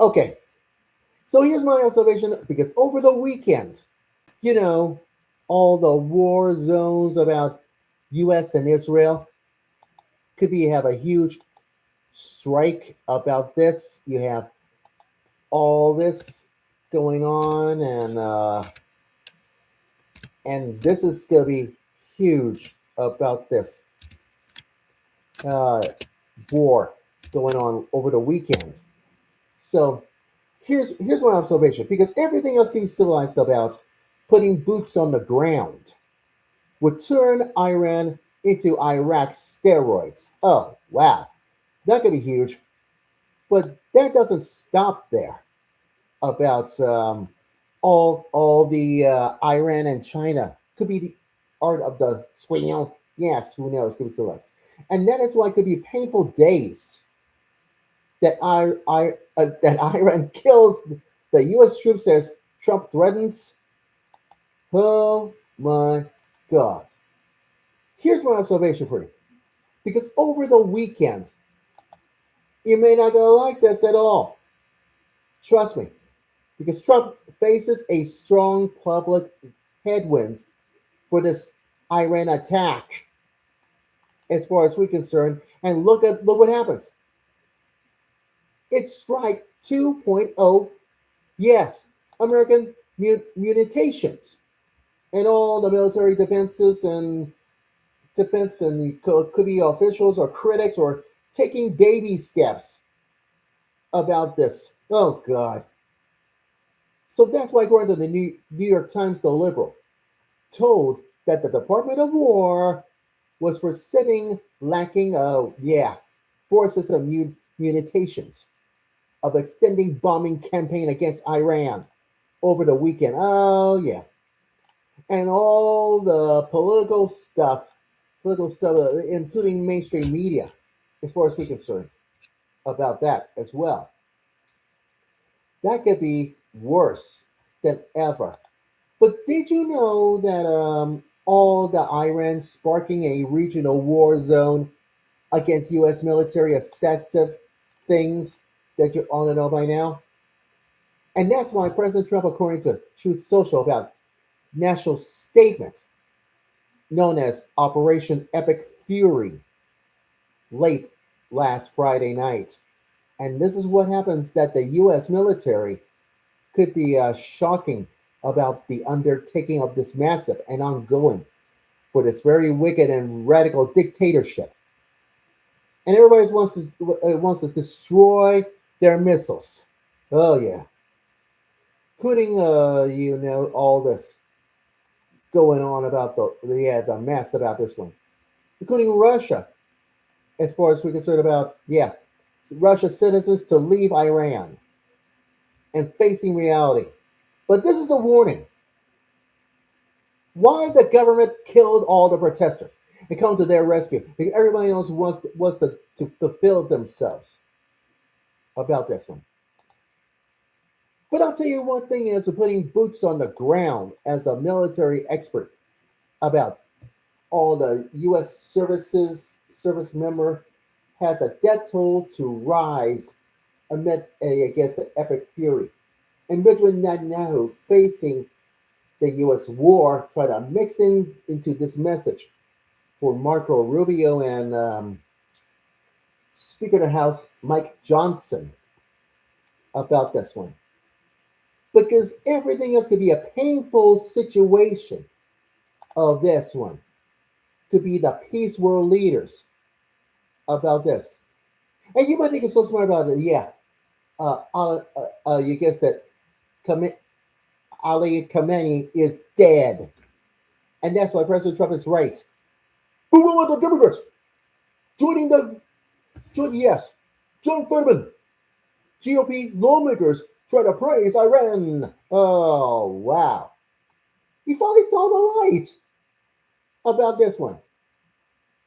Okay, so here's my observation because over the weekend, you know, all the war zones about U.S. and Israel could be have a huge strike about this. You have all this going on, and this is gonna be huge about this uh, war going on over the weekend. So here's my observation because everything else can be civilized about putting boots on the ground would turn Iran into Iraq steroids. Oh wow, that could be huge. But that doesn't stop there. About all the Iran and China could be the art of the swing. Yes, who knows? Could be civilized, and that is why it could be painful days that that Iran kills the U.S. troops as Trump threatens. Oh my God! Here's my observation for you, because over the weekend you may not gonna like this at all. Trust me, because Trump faces a strong public headwinds for this Iran attack, as far as we're concerned. And look what happens. It strike 2.0. Yes, American mutations and all the military defense and could be officials or critics or taking baby steps about this. Oh God. So that's why, according to the New York Times, the liberal told that the Department of War was for sitting lacking, forces of mutations of extending bombing campaign against Iran over the weekend. Oh yeah, and all the political stuff, including mainstream media, as far as we're concerned, about that as well. That could be worse than ever. But did you know that all the Iran sparking a regional war zone against U.S. military excessive things that you ought to know by now? And that's why President Trump, according to Truth Social, about national statement known as Operation Epic Fury, late last Friday night. And this is what happens that the U.S. military could be shocking about the undertaking of this massive and ongoing for this very wicked and radical dictatorship. And everybody wants to destroy their missiles. Oh yeah, including all this going on about the mess about this one, including Russia, as far as we're concerned about Russia citizens to leave Iran and facing reality. But this is a warning. Why the government killed all the protesters and come to their rescue? Because everybody else wants to fulfill themselves about this one. But I'll tell you one thing is putting boots on the ground as a military expert about all the U.S. service member has a death toll to rise amid against the epic fury. And Benjamin Netanyahu facing the U.S. war try to mix into this message for Marco Rubio and Speaker of the House Mike Johnson about this one. Because everything else could be a painful situation of this one to be the peace world leaders about this. And you might think it's so smart about it. Yeah. You guess that Ali Khamenei is dead. And that's why President Trump is right. But what about the Democrats? Yes. John Fetterman. GOP lawmakers try to praise Iran. Oh, wow. He finally saw the light about this one.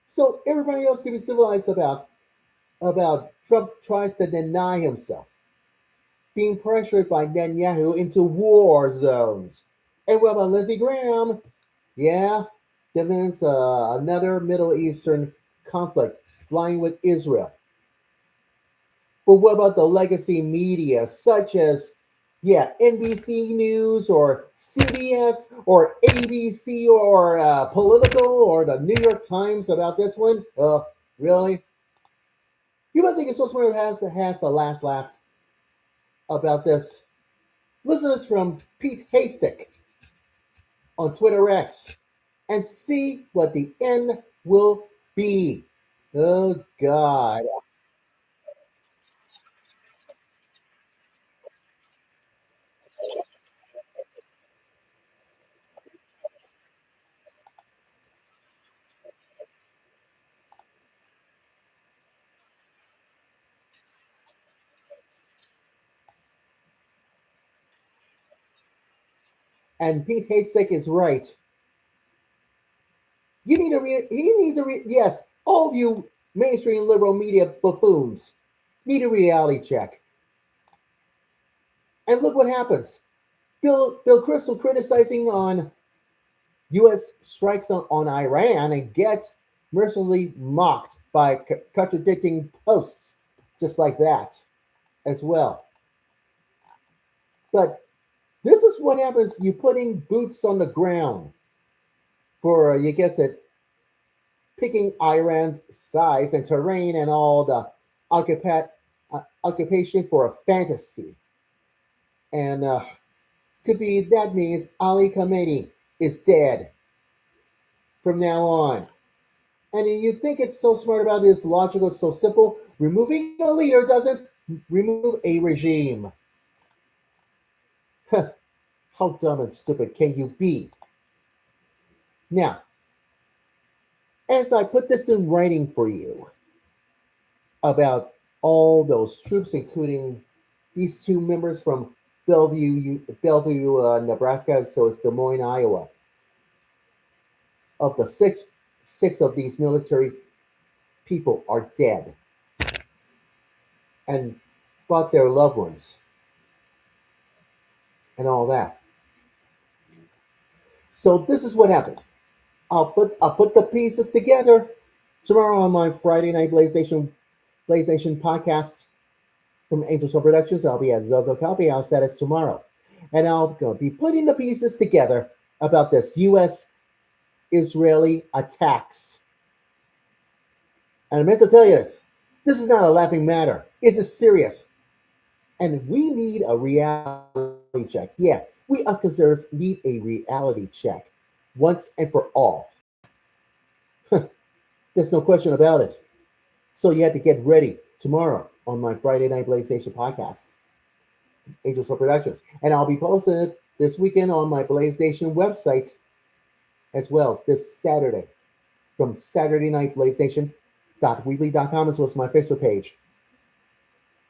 So everybody else can be civilized about Trump tries to deny himself being pressured by Netanyahu into war zones. And what about Lindsey Graham? Yeah, demands another Middle Eastern conflict flying with Israel. But what about the legacy media, such as, yeah, NBC News or CBS or ABC or Political or the New York Times about this one? Really? You might think it's so smart has the last laugh about this. Listen to this from Pete Hasek on Twitter X and see what the end will be. Oh, God. And Pete Hasek is right. You need a he needs yes, all of you mainstream liberal media buffoons need a reality check. And look what happens. Bill Crystal criticizing on U.S. strikes on Iran and gets mercilessly mocked by contradicting posts just like that as well. But this is what happens. You putting boots on the ground for, you guess it, picking Iran's size and terrain and all the occupation for a fantasy. And could be that means Ali Khamenei is dead from now on. And you think it's so smart about this logical, so simple. Removing a leader doesn't remove a regime. How dumb and stupid can you be? Now, as I put this in writing for you about all those troops, including these two members from Bellevue, Nebraska, so it's Des Moines, Iowa. Of the six of these military people are dead, and but their loved ones and all that. So this is what happens. I'll put the pieces together tomorrow on my Friday night BlazeNation podcast from Angel Soul Productions. I'll be at Zozo Coffee House. That is tomorrow, and I'll be putting the pieces together about this U.S. Israeli attacks. And I meant to tell you this. This is not a laughing matter. This is serious. And we need a reality check. Yeah, we us conservatives need a reality check once and for all. There's no question about it. So you have to get ready tomorrow on my Friday Night BlazeNation podcast, Angel Soul Productions. And I'll be posting it this weekend on my BlazeNation website as well this Saturday from Saturday Night BlazeNation.weebly.com as well as my Facebook page.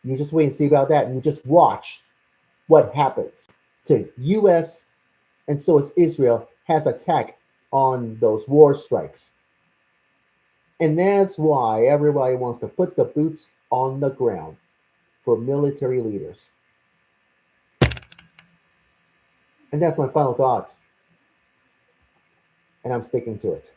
You just wait and see about that, and you just watch what happens to U.S. and so is Israel has attack on those war strikes. And that's why everybody wants to put the boots on the ground for military leaders. And that's my final thoughts. And I'm sticking to it.